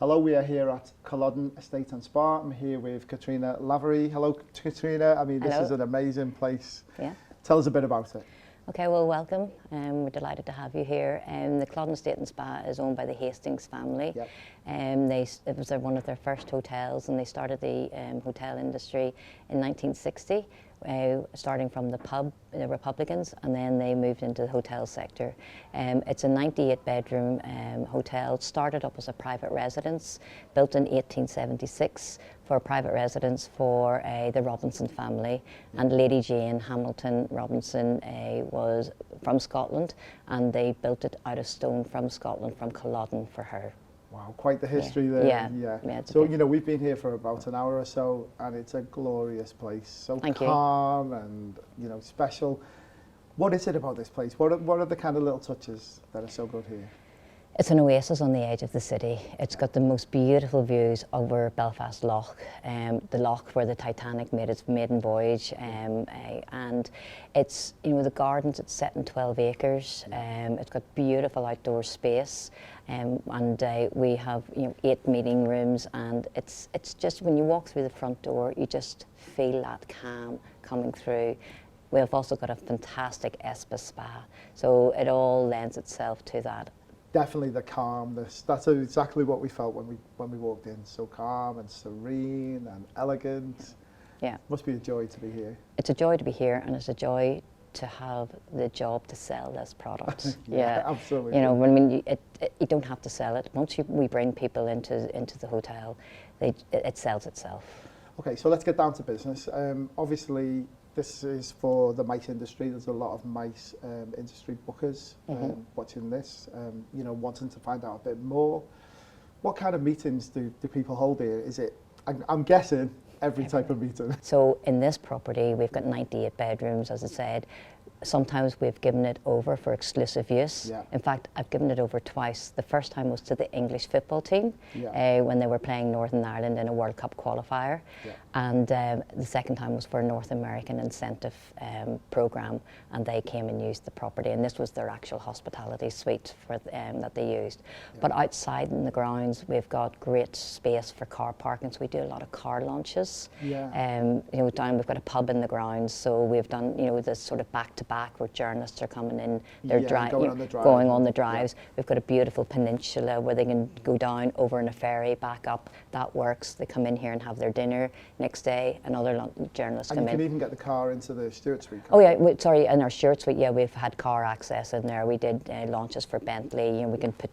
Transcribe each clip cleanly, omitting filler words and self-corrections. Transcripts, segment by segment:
Hello, we are here at Culloden Estate and Spa. I'm here with Caitriona Lavery. Hello, Caitriona. I mean, this is an amazing place. Yeah. Tell us a bit about it. Okay, well, welcome. We're delighted to have you here. The Culloden Estate and Spa is owned by the Hastings family. Yep. It was one of their first hotels, and they started the hotel industry in 1960. Starting from the pub, the Republicans, and then they moved into the hotel sector. It's a 98-bedroom hotel, started up as a private residence, built in 1876 for private residence for the Robinson family. And Lady Jane Hamilton Robinson was from Scotland, and they built it out of stone from Scotland, from Culloden, for her. Wow, quite the history there. Yeah, so, you know, we've been here for about an hour or so, and it's a glorious place. So calm and, you know, special. What is it about this place? What are the kind of little touches that are so good here? It's an oasis on the edge of the city. It's got the most beautiful views over Belfast Lough, the lough where the Titanic made its maiden voyage, and it's, you know, the gardens, it's set in 12 acres. It's got beautiful outdoor space, and we have, you know, 8 meeting rooms, and it's just, when you walk through the front door, you just feel that calm coming through. We have also got a fantastic spa, so it all lends itself to that. Definitely the calmness. That's exactly what we felt when we walked in. So calm and serene and elegant. Yeah. Must be a joy to be here. It's a joy to be here, and it's a joy to have the job to sell this product. Yeah, absolutely. You know, I mean, you don't have to sell it. Once we bring people into the hotel, it sells itself. Okay, so let's get down to business. Obviously, this is for the MICE industry. There's a lot of MICE industry bookers watching this, you know, wanting to find out a bit more. What kind of meetings do people hold here? Is it, I'm guessing, every type of meeting? So in this property, we've got 98 bedrooms, as I said. Sometimes we've given it over for exclusive use. Yeah. In fact, I've given it over twice. The first time was to the English football team when they were playing Northern Ireland in a World Cup qualifier. Yeah. And the second time was for a North American incentive programme, and they came and used the property. And this was their actual hospitality suite for, that they used. Yeah. But outside in the grounds, we've got great space for car parking, so we do a lot of car launches. Yeah. You know, we've got a pub in the grounds, so we've done, you know, this sort of back-to-back where journalists are coming in, they're going on the drives. Yeah. We've got a beautiful peninsula where they can go down over in a ferry, back up. That works. They come in here and have their dinner. Next day, another journalist come in. And you can even get the car into the Stewart Suite. Oh yeah, sorry, in our Stewart Suite, yeah, we've had car access in there. We did launches for Bentley, and we can put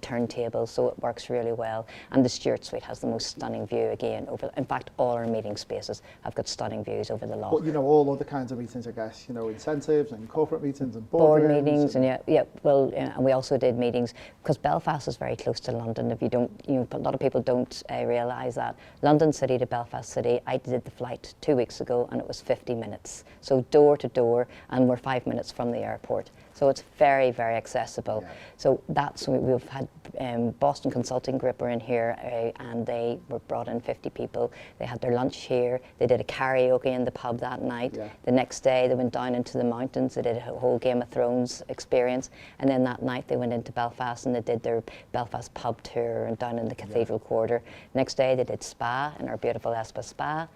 turntables, so it works really well. And the Stewart Suite has the most stunning view again over. In fact, all our meeting spaces have got stunning views over the lough. But you know, all other kinds of meetings, I guess. You know, incentives and corporate meetings and board meetings, and and we also did meetings because Belfast is very close to London. If you don't, you know, a lot of people don't realise that. London City to Belfast City, I did the flight 2 weeks ago, and it was 50 minutes. So door to door, and we're 5 minutes from the airport. So it's very, very accessible. Yeah. So that's, we've had Boston Consulting Group were in here, and they were brought in 50 people. They had their lunch here. They did a karaoke in the pub that night. Yeah. The next day they went down into the mountains. They did a whole Game of Thrones experience. And then that night they went into Belfast and they did their Belfast pub tour and down in the Cathedral Quarter. Next day they did spa in our beautiful Spa.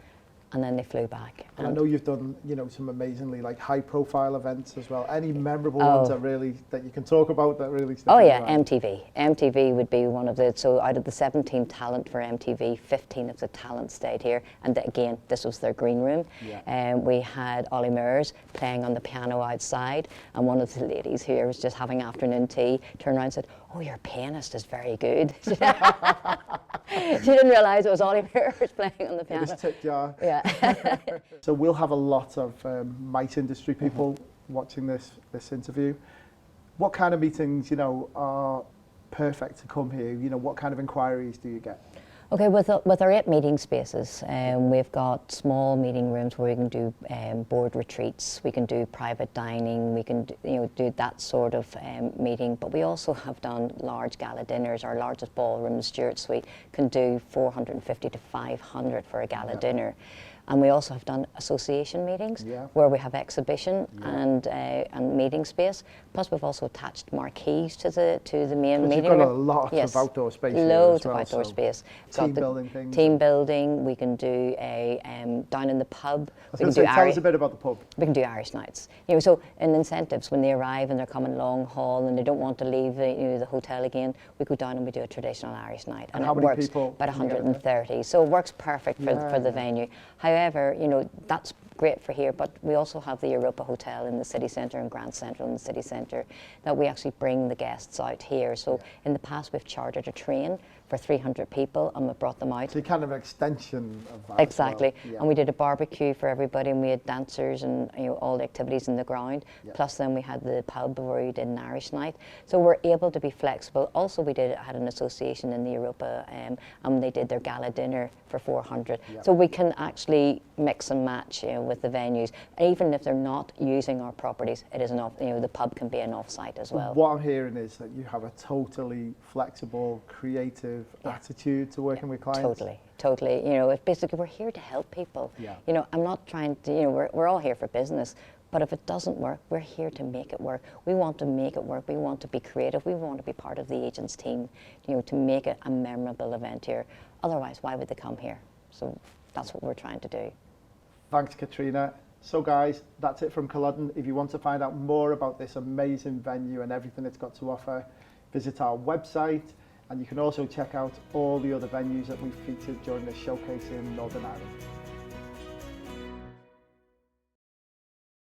And then they flew back. And I know you've done, you know, some amazingly like high-profile events as well. Any memorable ones that you can talk about that really? Oh yeah, MTV. MTV would be one of the. So out of the 17 talent for MTV, 15 of the talent stayed here. And again, this was their green room. Yeah. We had Ollie Murs playing on the piano outside, and one of the ladies here was just having afternoon tea. Turned around and said, "Oh, your pianist is very good." She didn't realise it was Ollie Murs playing on the piano. This tip jar. Yeah. So we'll have a lot of MICE industry people watching this interview. What kind of meetings, you know, are perfect to come here? You know, what kind of inquiries do you get? Okay, with our 8 meeting spaces, we've got small meeting rooms where we can do board retreats, we can do private dining, we can do that sort of meeting, but we also have done large gala dinners. Our largest ballroom, the Stewart Suite, can do 450 to 500 for a gala dinner. And we also have done association meetings where we have exhibition and meeting space. Plus, we've also attached marquees to the main meeting room. You've got a lot of outdoor space here Loads as well, of outdoor space. Team building things. Team building. We can do a down in the pub. Tell us a bit about the pub. We can do Irish nights. You know, so in incentives, when they arrive and they're coming long haul and they don't want to leave the hotel again, we go down and we do a traditional Irish night. And how many people? About 130. So it works perfect for the venue. However, you know, that's great for here, but we also have the Europa Hotel in the city centre and Grand Central in the city centre that we actually bring the guests out here. So in the past, we've chartered a train for 300 people and we brought them out. So kind of an extension of that. Exactly. As well. And we did a barbecue for everybody and we had dancers and all the activities in the ground. Plus then we had the pub where we did an Irish night. So we're able to be flexible. Also we had an association in the Europa and they did their gala dinner for 400. So we can actually mix and match with the venues. Even if they're not using our properties, it is the pub can be an off-site as well. What I'm hearing is that you have a totally flexible, creative attitude to working with clients. Totally. You know, it's basically we're here to help people. You know, I'm not trying to, we're all here for business, but if it doesn't work, we're here to make it work. We want to make it work. We want to be creative. We want to be part of the agents team, to make it a memorable event here. Otherwise, why would they come here? So that's what we're trying to do. Thanks, Caitriona. So guys, that's it from Culloden. If you want to find out more about this amazing venue and everything it's got to offer, visit our website, and you can also check out all the other venues that we've featured during this showcase in Northern Ireland.